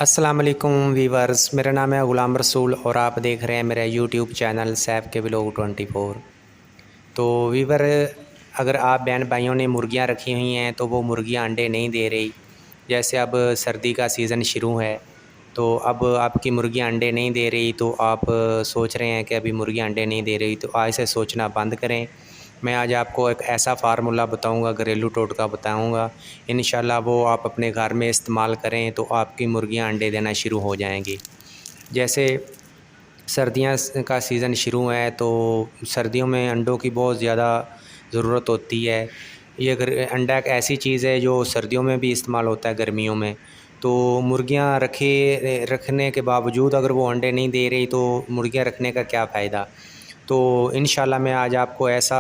अस्सलाम वालेकुम वीवर्स, मेरा नाम है ग़ुलाम रसूल और आप देख रहे हैं मेरा यूट्यूब चैनल सैफ के व्लॉग 24। तो वीवर, अगर आप बहन भाइयों ने मुर्गियां रखी हुई हैं तो वो मुर्गियां अंडे नहीं दे रही। जैसे अब सर्दी का सीज़न शुरू है तो अब आपकी मुर्गियां अंडे नहीं दे रही, तो आप सोच रहे हैं कि अभी मुर्गियां अंडे नहीं दे रही, तो आज से सोचना बंद करें। मैं आज आपको एक ऐसा फ़ार्मूला बताऊंगा, घरेलू टोटका बताऊंगा। इंशाल्लाह वो आप अपने घर में इस्तेमाल करें तो आपकी मुर्गियां अंडे देना शुरू हो जाएंगी। जैसे सर्दियाँ का सीज़न शुरू है तो सर्दियों में अंडों की बहुत ज़्यादा ज़रूरत होती है। ये अगर अंडा एक ऐसी चीज़ है जो सर्दियों में भी इस्तेमाल होता है, गर्मियों में। तो मुर्गियाँ रखने के बावजूद अगर वो अंडे नहीं दे रही तो मुर्गियाँ रखने का क्या फ़ायदा। तो इंशाल्लाह मैं आज आपको ऐसा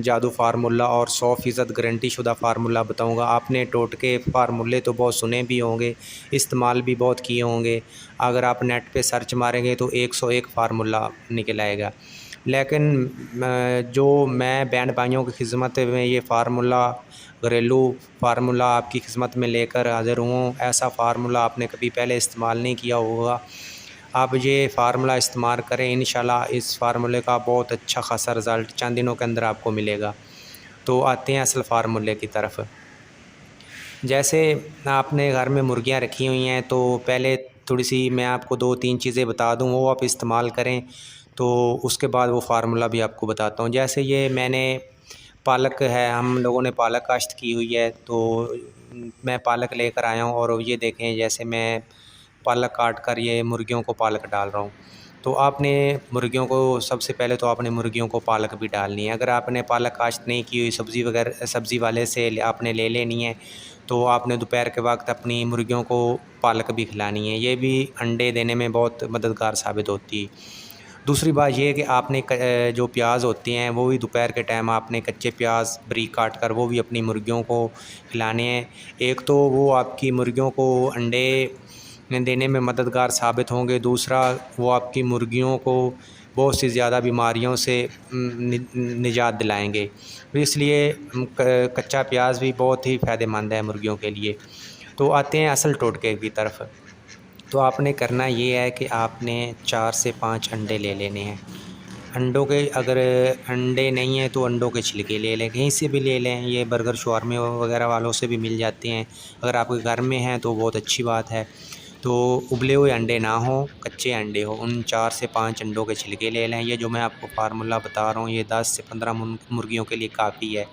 जादू फार्मूला और 100% गारंटी शुदा फार्मूला बताऊंगा। आपने टोटके फार्मूले तो बहुत सुने भी होंगे, इस्तेमाल भी बहुत किए होंगे। अगर आप नेट पे सर्च मारेंगे तो 101 फार्मूला निकल आएगा। लेकिन जो मैं बहन भाइयों की खिदमत में ये फार्मूला, घरेलू फार्मूला आपकी खिदमत में लेकर हाज़िर हूँ। ऐसा फार्मूला आपने कभी पहले इस्तेमाल नहीं किया होगा। आप ये फार्मूला इस्तेमाल करें, इंशाल्लाह इस फार्मूले का बहुत अच्छा खासा रिज़ल्ट चंद दिनों के अंदर आपको मिलेगा। तो आते हैं असल फार्मूले की तरफ। जैसे आपने घर में मुर्गियां रखी हुई हैं तो पहले थोड़ी सी मैं आपको 2-3 चीज़ें बता दूं, वो आप इस्तेमाल करें। तो उसके बाद वो फार्मूला भी आपको बताता हूं। जैसे ये मैंने पालक है, हम लोगों ने पालक काश्त की हुई है, तो मैं पालक लेकर आया हूँ और ये देखें, जैसे मैं पालक काट कर ये मुर्गियों को पालक डाल रहा हूँ। तो आपने मुर्गियों को सबसे पहले तो आपने मुर्गियों को पालक भी डालनी है। अगर आपने पालक काश्त नहीं की हुई, सब्ज़ी वगैरह सब्ज़ी वाले से आपने ले लेनी है, तो आपने दोपहर के वक्त अपनी मुर्गियों को पालक भी खिलानी है। ये भी अंडे देने में बहुत मददगार साबित होती है। दूसरी बात ये है कि आपने जो प्याज होती हैं वो भी दोपहर के टाइम आपने कच्चे प्याज बारीक काट कर वो भी अपनी मुर्गियों को खिलाने हैं। एक तो वो आपकी मुर्गियों को अंडे देने में मददगार साबित होंगे, दूसरा वो आपकी मुर्गियों को बहुत सी ज़्यादा बीमारियों से निजात दिलाएंगे। तो इसलिए कच्चा प्याज भी बहुत ही फ़ायदेमंद है मुर्गियों के लिए। तो आते हैं असल टोटके की तरफ। तो आपने करना ये है कि आपने 4 से 5 अंडे ले लेने हैं। अंडों के, अगर अंडे नहीं हैं तो अंडों के छिलके ले लें, कहीं से भी ले लें। ये बर्गर शवारमे वगैरह वालों से भी मिल जाते हैं। अगर आपके घर में हैं तो बहुत अच्छी बात है। तो उबले हुए अंडे ना हों, कच्चे अंडे हो, उन 4 से 5 अंडों के छिलके ले लें। ये जो मैं आपको फार्मूला बता रहा हूँ ये 10 से 15 मुर्गियों के लिए काफ़ी है।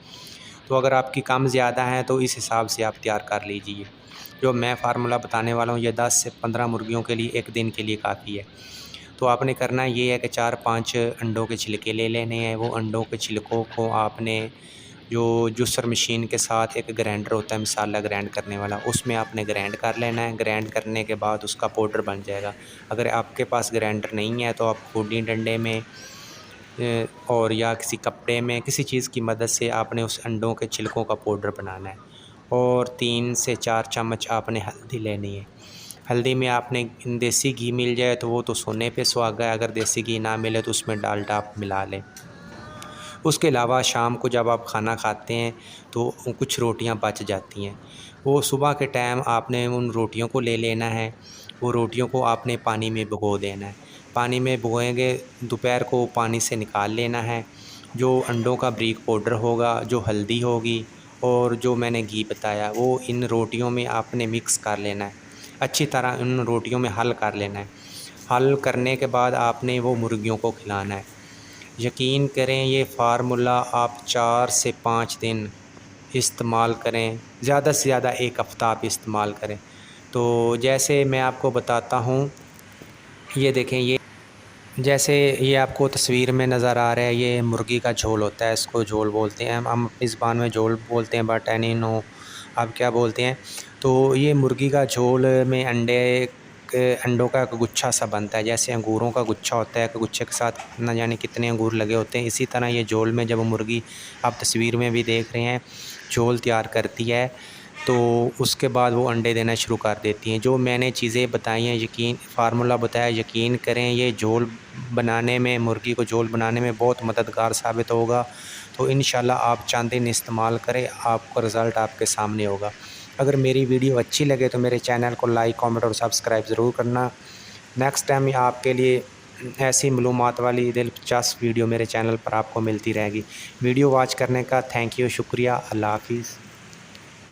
तो अगर आपकी कम ज़्यादा है तो इस हिसाब से आप तैयार कर लीजिए। जो मैं फार्मूला बताने वाला हूँ ये 10 से 15 मुर्गियों के लिए एक दिन के लिए काफ़ी है। तो आपने करना ये है कि 4-5 अंडों के छिलके ले लेने हैं। वो अंडों के छिलकों को आपने जो जूसर मशीन के साथ एक ग्राइंडर होता है मसाला ग्राइंड करने वाला, उसमें आपने ग्राइंड कर लेना है। ग्राइंड करने के बाद उसका पाउडर बन जाएगा। अगर आपके पास ग्राइंडर नहीं है तो आप खूनी डंडे में और या किसी कपड़े में किसी चीज़ की मदद से आपने उस अंडों के छिलकों का पाउडर बनाना है। और 3 से 4 चम्मच आपने हल्दी लेनी है। हल्दी में आपने देसी घी मिल जाए तो वो तो सोने पे सुहागा है, अगर देसी घी ना मिले तो उसमें डालडा आप मिला लें। उसके अलावा शाम को जब आप खाना खाते हैं तो कुछ रोटियां बच जाती हैं, वो सुबह के टाइम आपने उन रोटियों को ले लेना है। वो रोटियों को आपने पानी में भिगो देना है। पानी में भिगोएंगे, दोपहर को पानी से निकाल लेना है। जो अंडों का बारीक पाउडर होगा, जो हल्दी होगी और जो मैंने घी बताया, वो इन रोटियों में आपने मिक्स कर लेना है। अच्छी तरह इन रोटियों में हल कर लेना है। हल करने के बाद आपने वो मुर्गियों को खिलाना है। यकीन करें, ये फार्मूला आप 4 से 5 दिन इस्तेमाल करें, ज़्यादा से ज़्यादा 1 हफ़्ता आप इस्तेमाल करें। तो जैसे मैं आपको बताता हूँ, ये देखें, ये जैसे ये आपको तस्वीर में नज़र आ रहा है, ये मुर्गी का झोल होता है, इसको झोल बोलते हैं। हम अपनी ज़बान में झोल बोलते हैं, बट एनी नो आप क्या बोलते हैं। तो ये मुर्गी का झोल में अंडों का एक गुच्छा सा बनता है, जैसे अंगूरों का गुच्छा होता है, गुच्छे के साथ न जाने कितने अंगूर लगे होते हैं। इसी तरह ये झोल में जब मुर्गी, आप तस्वीर में भी देख रहे हैं, झोल तैयार करती है तो उसके बाद वो अंडे देना शुरू कर देती हैं। जो मैंने चीज़ें बताई हैं, फार्मूला बताया, यकीन करें ये झोल बनाने में, मुर्गी को झोल बनाने में बहुत मददगार साबित होगा। तो इंशाल्लाह आप चंद दिन इस्तेमाल करें, आपका रिज़ल्ट आपके सामने होगा। अगर मेरी वीडियो अच्छी लगे तो मेरे चैनल को लाइक, कमेंट और सब्सक्राइब ज़रूर करना। नेक्स्ट टाइम आपके लिए ऐसी मालूमात वाली दिलचस्प वीडियो मेरे चैनल पर आपको मिलती रहेगी। वीडियो वॉच करने का थैंक यू, शुक्रिया। अल्लाह हाफ़िज़।